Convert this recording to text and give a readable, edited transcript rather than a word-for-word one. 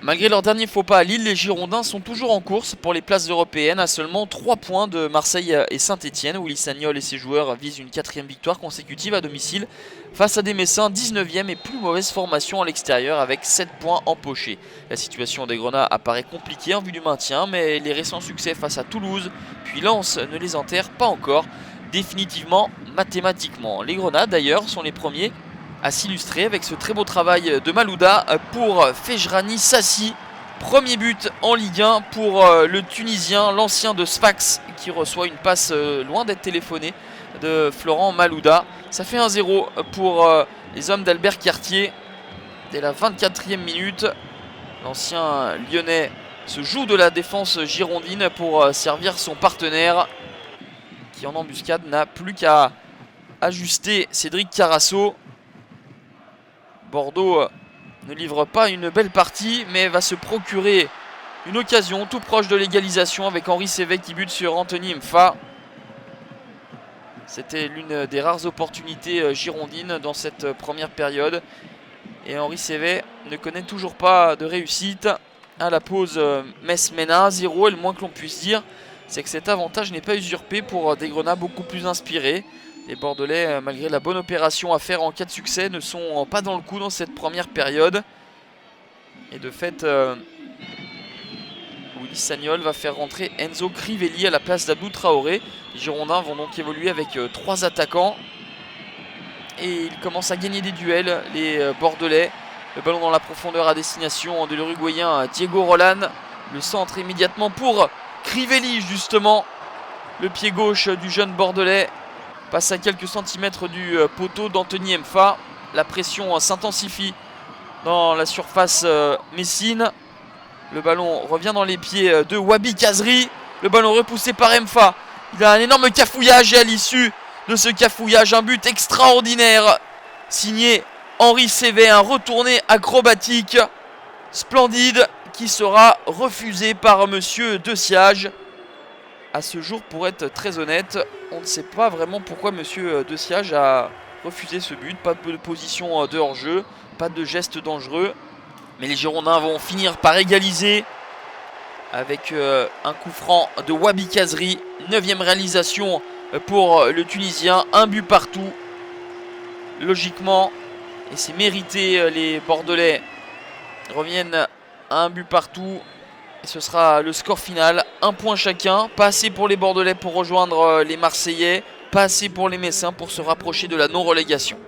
Malgré leur dernier faux pas à Lille, les Girondins sont toujours en course pour les places européennes à seulement 3 points de Marseille et Saint-Etienne, où Sagnol et ses joueurs visent une 4e victoire consécutive à domicile face à des Messins 19e et plus mauvaise formation à l'extérieur avec 7 points empochés. La situation des Grenats apparaît compliquée en vue du maintien, mais les récents succès face à Toulouse puis Lens ne les enterrent pas encore définitivement mathématiquement. Les Grenats d'ailleurs sont les premiers à s'illustrer avec ce très beau travail de Malouda pour Fejrani Sassi. Premier but en Ligue 1 pour le Tunisien, l'ancien de Sfax, qui reçoit une passe loin d'être téléphonée de Florent Malouda. Ça fait 1-0 pour les hommes d'Albert Cartier. Dès la 24e minute, l'ancien lyonnais se joue de la défense girondine pour servir son partenaire, qui en embuscade n'a plus qu'à ajuster Cédric Carasso. Bordeaux ne livre pas une belle partie, mais va se procurer une occasion tout proche de l'égalisation avec Henri Sévet qui bute sur Anthony Mfa. C'était l'une des rares opportunités girondines dans cette première période. Et Henri Sévet ne connaît toujours pas de réussite. À la pause, Metz mène à 1-0 et le moins que l'on puisse dire, c'est que cet avantage n'est pas usurpé pour des Grenats beaucoup plus inspirés. Les Bordelais, malgré la bonne opération à faire en cas de succès, ne sont pas dans le coup dans cette première période. Et de fait, Willy Sagnol va faire rentrer Enzo Crivelli à la place d'Abdou Traoré. Les Girondins vont donc évoluer avec 3 attaquants. Et ils commencent à gagner des duels, les Bordelais. Le ballon dans la profondeur à destination de l'Uruguayen Diego Roland. Le centre immédiatement pour Crivelli, justement. Le pied gauche du jeune Bordelais passe à quelques centimètres du poteau d'Anthony Mfa. La pression s'intensifie dans la surface messine. Le ballon revient dans les pieds de Wabi Kazri. Le ballon repoussé par Mfa. Il a un énorme cafouillage et à l'issue de ce cafouillage, un but extraordinaire signé Henri Sévet. Un retourné acrobatique splendide qui sera refusé par monsieur De Siage. À ce jour, pour être très honnête, on ne sait pas vraiment pourquoi monsieur De Siage a refusé ce but. Pas de position de hors-jeu, pas de geste dangereux. Mais les Girondins vont finir par égaliser avec un coup franc de Wabi Kazri. 9e réalisation pour le Tunisien. Un but partout. Logiquement, et c'est mérité, les Bordelais reviennent à un but partout. Et ce sera le score final, 1 point chacun. Pas assez pour les Bordelais pour rejoindre les Marseillais. Pas assez pour les Messins pour se rapprocher de la non-relégation.